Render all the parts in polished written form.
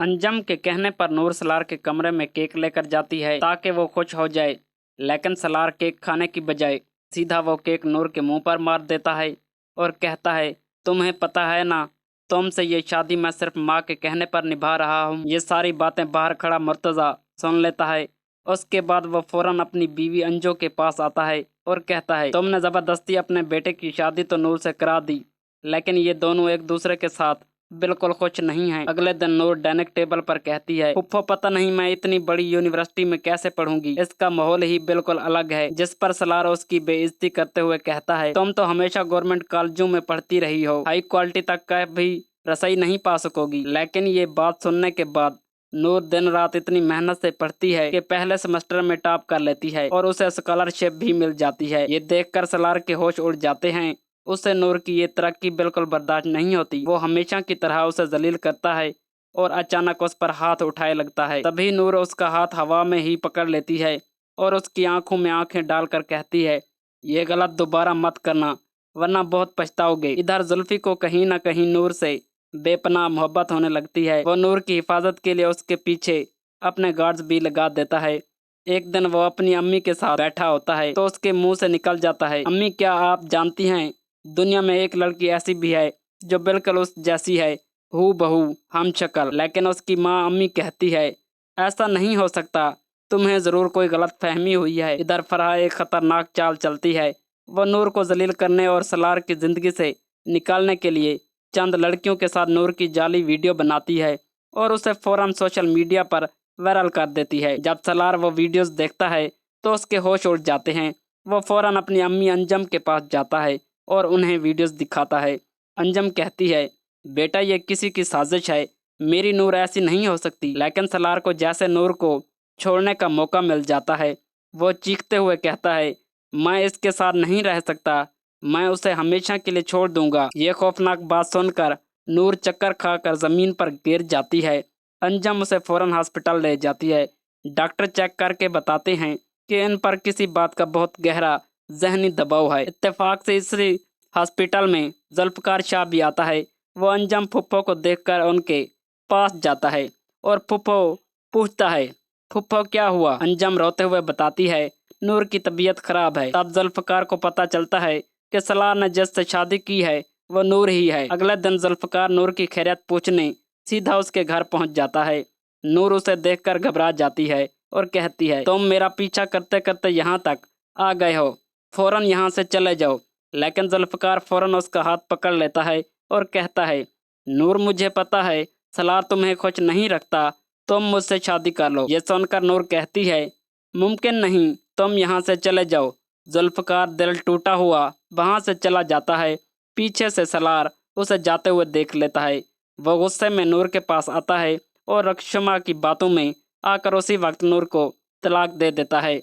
अंजम के कहने पर नूर सलार के कमरे में केक लेकर जाती है ताकि वो खुश हो जाए, लेकिन सलार केक खाने की बजाय सीधा वो केक नूर के मुंह पर मार देता है और कहता है, तुम्हें पता है ना, तुमसे ये शादी मैं सिर्फ माँ के कहने पर निभा रहा हूँ। ये सारी बातें बाहर खड़ा मुर्तज़ा सुन लेता है। उसके बाद वो फौरन अपनी बीवी अंजू के पास आता है और कहता है, तुमने ज़बरदस्ती अपने बेटे की शादी तो नूर से करा दी, लेकिन ये दोनों एक दूसरे के साथ बिल्कुल खुश नहीं है। अगले दिन नूर डाइनिंग टेबल पर कहती है, फुफ्फो पता नहीं मैं इतनी बड़ी यूनिवर्सिटी में कैसे पढ़ूंगी, इसका माहौल ही बिल्कुल अलग है। जिस पर सलार उसकी बेइज्जती करते हुए कहता है, तुम तो हमेशा गवर्नमेंट कॉलेजों में पढ़ती रही हो, हाई क्वालिटी तक का भी रसोई नहीं पा सकोगी। लेकिन ये बात सुनने के बाद नूर दिन रात इतनी मेहनत से पढ़ती है कि पहले सेमेस्टर में टॉप कर लेती है और उसे स्कॉलरशिप भी मिल जाती है। ये देखकर सलार के होश उड़ जाते हैं। उसे नूर की ये तरक्की बिल्कुल बर्दाश्त नहीं होती। वो हमेशा की तरह उसे जलील करता है और अचानक उस पर हाथ उठाए लगता है। तभी नूर उसका हाथ हवा में ही पकड़ लेती है और उसकी आंखों में आंखें डालकर कहती है, ये गलत दोबारा मत करना वरना बहुत पछताओगे। इधर जुल्फी को कहीं न कहीं नूर से बेपनाह मोहब्बत होने लगती है। वो नूर की हिफाजत के लिए उसके पीछे अपने गार्ड्स भी लगा देता है। एक दिन वो अपनी अम्मी के साथ बैठा होता है तो उसके मुंह से निकल जाता है, अम्मी क्या आप जानती हैं, दुनिया में एक लड़की ऐसी भी है जो बिल्कुल उस जैसी है, हू बहू हम शक्ल। लेकिन उसकी माँ अम्मी कहती है, ऐसा नहीं हो सकता, तुम्हें ज़रूर कोई गलत फहमी हुई है। इधर फरहा एक खतरनाक चाल चलती है। वह नूर को जलील करने और सलार की ज़िंदगी से निकालने के लिए चंद लड़कियों के साथ नूर की जाली वीडियो बनाती है और उसे फौरन सोशल मीडिया पर वायरल कर देती है। जब सलार वो वीडियोस देखता है तो उसके होश उड़ जाते हैं। वो फौरन अपनी अम्मी अंजम के पास जाता है और उन्हें वीडियोस दिखाता है। अंजम कहती है, बेटा ये किसी की साजिश है, मेरी नूर ऐसी नहीं हो सकती। लेकिन सलार को जैसे नूर को छोड़ने का मौका मिल जाता है, वो चीखते हुए कहता है, मैं इसके साथ नहीं रह सकता, मैं उसे हमेशा के लिए छोड़ दूंगा। ये खौफनाक बात सुनकर नूर चक्कर खाकर जमीन पर गिर जाती है। अंजम उसे फौरन हॉस्पिटल ले जाती है। डॉक्टर चेक करके बताते हैं कि इन पर किसी बात का बहुत गहरा जहनी दबाव है। इत्तेफाक से इस हॉस्पिटल में जुल्फकार शाह भी आता है। वो अंजम फुफ्फो को देखकर उनके पास जाता है और फुफ्फो पूछता है, फुफ्फो क्या हुआ? अंजम रोते हुए बताती है, नूर की तबीयत खराब है। तब जुल्फकार को पता चलता है कि सलार ने जिससे शादी की है वो नूर ही है। अगले दिन जुल्फकार नूर की खैरियत पूछने सीधा उसके घर पहुंच जाता है। नूर उसे देखकर घबरा जाती है और कहती है, तुम मेरा पीछा करते करते यहाँ तक आ गए हो, फौरन यहाँ से चले जाओ। लेकिन जुल्फकार फौरन उसका हाथ पकड़ लेता है और कहता है, नूर मुझे पता है सलार तुम्हें खुश नहीं रखता, तुम मुझसे शादी कर लो। ये सुनकर नूर कहती है, मुमकिन नहीं, तुम यहाँ से चले जाओ। जुल्फकार दिल टूटा हुआ वहाँ से चला जाता है। पीछे से सलार उसे जाते हुए देख लेता है। वो गुस्से में नूर के पास आता है और रक्षमा की बातों में आकर उसी वक्त नूर को तलाक दे देता है।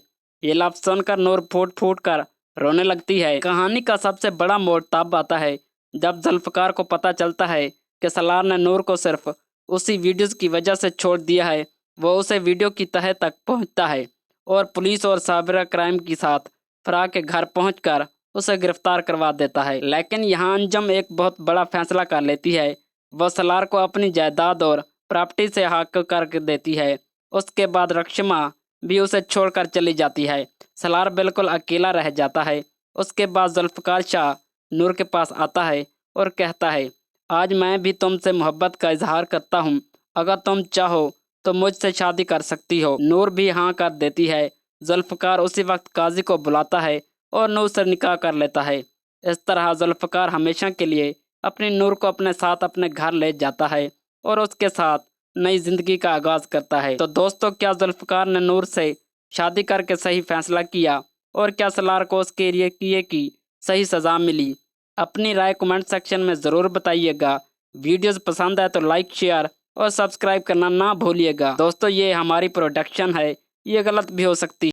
ये लफ्ज़ सुनकर नूर फूट फूट कर रोने लगती है। कहानी का सबसे बड़ा मोड़ तब आता है जब जुल्फकार को पता चलता है कि सलार ने नूर को सिर्फ उसी वीडियोस की वजह से छोड़ दिया है। वो उसे वीडियो की तह तक पहुंचता है और पुलिस और साइबर क्राइम के साथ फराह के घर पहुंचकर उसे गिरफ्तार करवा देता है। लेकिन यहाँ अंजम एक बहुत बड़ा फैसला कर लेती है। वह सलार को अपनी जायदाद और प्रॉपर्टी से हक कर देती है। उसके बाद रक्षमा भी उसे छोड़कर चली जाती है। सलार बिल्कुल अकेला रह जाता है। उसके बाद जुल्फकार शाह नूर के पास आता है और कहता है, आज मैं भी तुमसे मोहब्बत का इजहार करता हूँ, अगर तुम चाहो तो मुझसे शादी कर सकती हो। नूर भी हाँ कर देती है। जुल्फकार उसी वक्त काजी को बुलाता है और नूर से निकाह कर लेता है। इस तरह जुल्फकार हमेशा के लिए अपनी नूर को अपने साथ अपने घर ले जाता है और उसके साथ नई जिंदगी का आगाज करता है। तो दोस्तों, क्या जुल्फकार ने नूर से शादी करके सही फैसला किया और क्या सलार को उसके लिए किए की सही सजा मिली? अपनी राय कमेंट सेक्शन में ज़रूर बताइएगा। वीडियोस पसंद आए तो लाइक शेयर और सब्सक्राइब करना ना भूलिएगा। दोस्तों, ये हमारी प्रोडक्शन है, ये गलत भी हो सकती है।